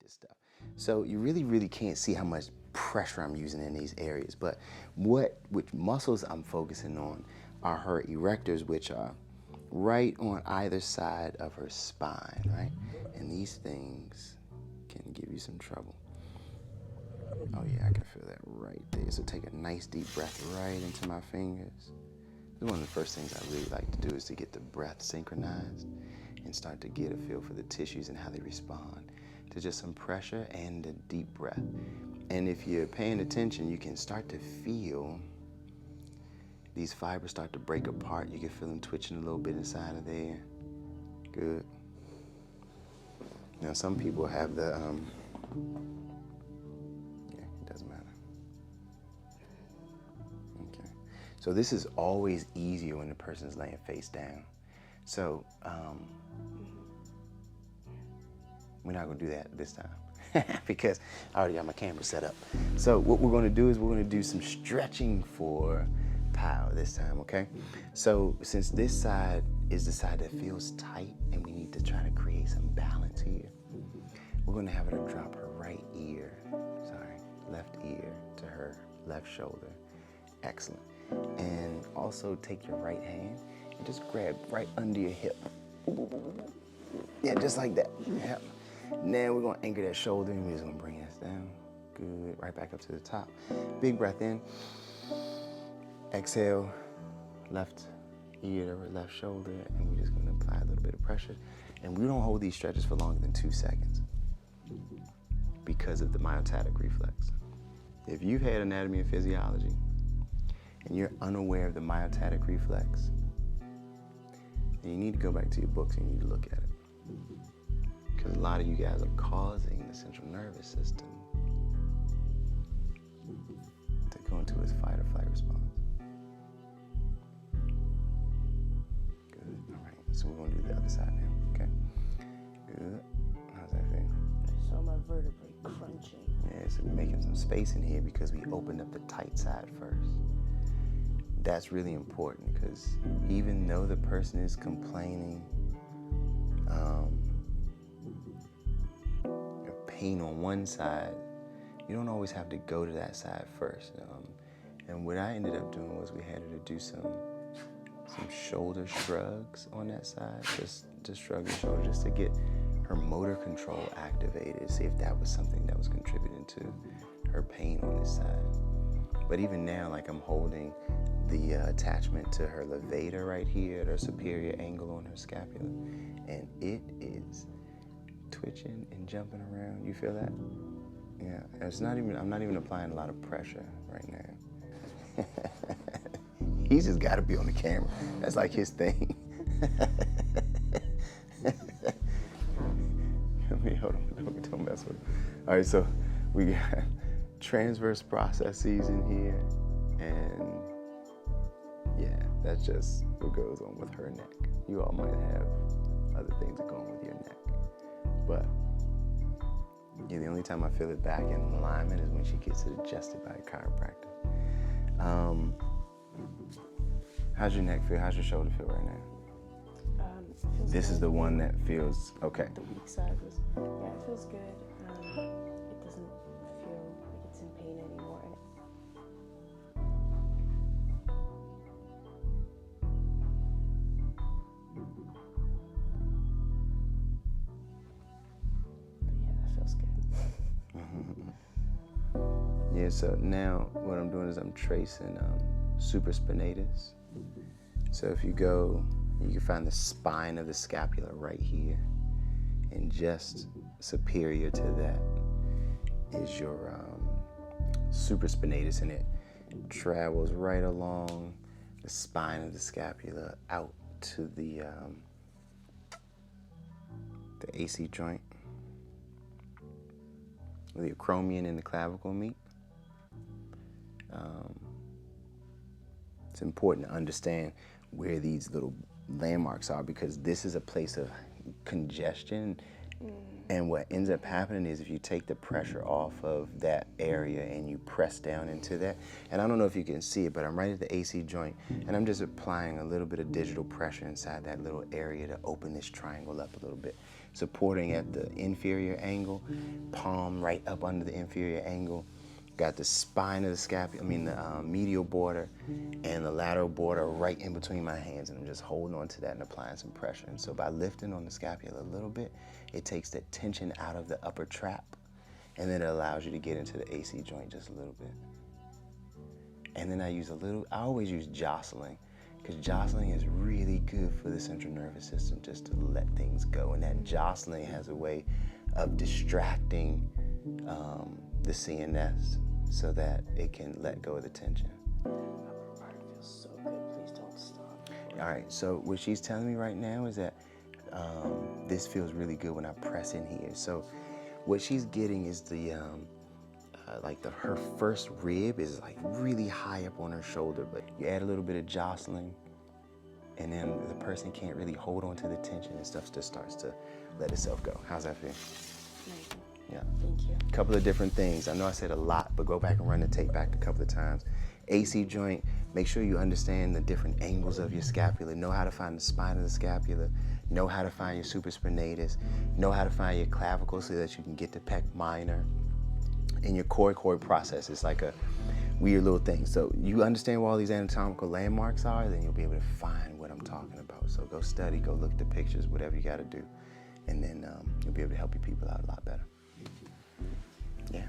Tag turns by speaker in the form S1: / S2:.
S1: this stuff. So you really can't see how much pressure I'm using in these areas, but which muscles I'm focusing on are her erectors, which are right on either side of her spine, right? And these things can give you some trouble. Oh yeah, I can feel that right there. So take a nice deep breath right into my fingers. One of the first things I really like to do is to get the breath synchronized and start to get a feel for the tissues and how they respond to just some pressure and a deep breath. And if you're paying attention, you can start to feel these fibers start to break apart. You can feel them twitching a little bit inside of there. Good. Now some people have the, yeah, it doesn't matter. Okay. So this is always easier when the person's laying face down. So we're not gonna do that this time because I already got my camera set up. So what we're gonna do is we're gonna do some stretching for power this time, okay? So since this side is the side that feels tight and we need to try to create some balance here, we're gonna have her drop her left ear to her left shoulder. Excellent. And also take your right hand and just grab right under your hip. Yeah, just like that. Yep. Now we're gonna anchor that shoulder and we're just gonna bring this down. Good, right back up to the top. Big breath in. Exhale, left ear to left shoulder, and we're just gonna apply a little bit of pressure. And we don't hold these stretches for longer than 2 seconds because of the myotatic reflex. If you've had anatomy and physiology and you're unaware of the myotatic reflex, then you need to go back to your books and you need to look at it. Because a lot of you guys are causing the central nervous system to go into its fight or flight response. Good, all right. So we're gonna do the other side now, okay? Good, how's that feel?
S2: So my vertebrae crunching.
S1: Yeah, so we're making some space in here because we opened up the tight side first. That's really important because even though the person is complaining of pain on one side, you don't always have to go to that side first. And what I ended up doing was we had her to do some shoulder shrugs on that side, just to shrug the shoulder, just to get her motor control activated, see if that was something that was contributing to her pain on this side. But even now, like I'm holding the attachment to her levator right here at her superior angle on her scapula, and it is twitching and jumping around. You feel that? Yeah, I'm not even applying a lot of pressure right now. He's just gotta be on the camera. That's like his thing. Hold on, don't mess with it. All right, so we got transverse processes in here, and yeah, that's just what goes on with her neck. You all might have other things that go on with your neck, but yeah, the only time I feel it back in alignment is when she gets it adjusted by a chiropractor. How's your neck feel? How's your shoulder feel right now? This is the one that feels okay.
S2: The weak side was, yeah, it feels good. It doesn't feel like it's in pain anymore. But yeah, that feels good.
S1: Yeah, so now what I'm doing is I'm tracing supraspinatus. So if you go, you can find the spine of the scapula right here, and just superior to that is your supraspinatus, and it travels right along the spine of the scapula out to the AC joint where the acromion and the clavicle meet. It's important to understand where these little landmarks are because this is a place of congestion. And what ends up happening is if you take the pressure off of that area and you press down into that, and I don't know if you can see it, but I'm right at the AC joint, and I'm just applying a little bit of digital pressure inside that little area to open this triangle up a little bit. supporting at the inferior angle, palm right up under the inferior angle. Got the spine of the scapula, the medial border and the lateral border right in between my hands, and I'm just holding on to that and applying some pressure. And so by lifting on the scapula a little bit, it takes the tension out of the upper trap, and then it allows you to get into the AC joint just a little bit. And then I always use jostling, because jostling is really good for the central nervous system, just to let things go. And that jostling has a way of distracting the CNS so that it can let go of the tension.
S2: That upper part feels so good. Please don't stop.
S1: All right, so what she's telling me right now is that this feels really good when I press in here. So what she's getting is her first rib is like really high up on her shoulder, but you add a little bit of jostling, and then the person can't really hold on to the tension, and stuff just starts to let itself go. How's that feel?
S2: Amazing.
S1: Yeah.
S2: Thank you.
S1: A couple of different things. I know I said a lot, but go back and run the tape back a couple of times. AC joint, make sure you understand the different angles of your scapula. Know how to find the spine of the scapula. Know how to find your supraspinatus. Know how to find your clavicle so that you can get to pec minor. And your coracoid process is like a weird little thing. So you understand where all these anatomical landmarks are, then you'll be able to find what I'm talking about. So go study, go look at the pictures, whatever you got to do. And then you'll be able to help your people out a lot better. Yeah.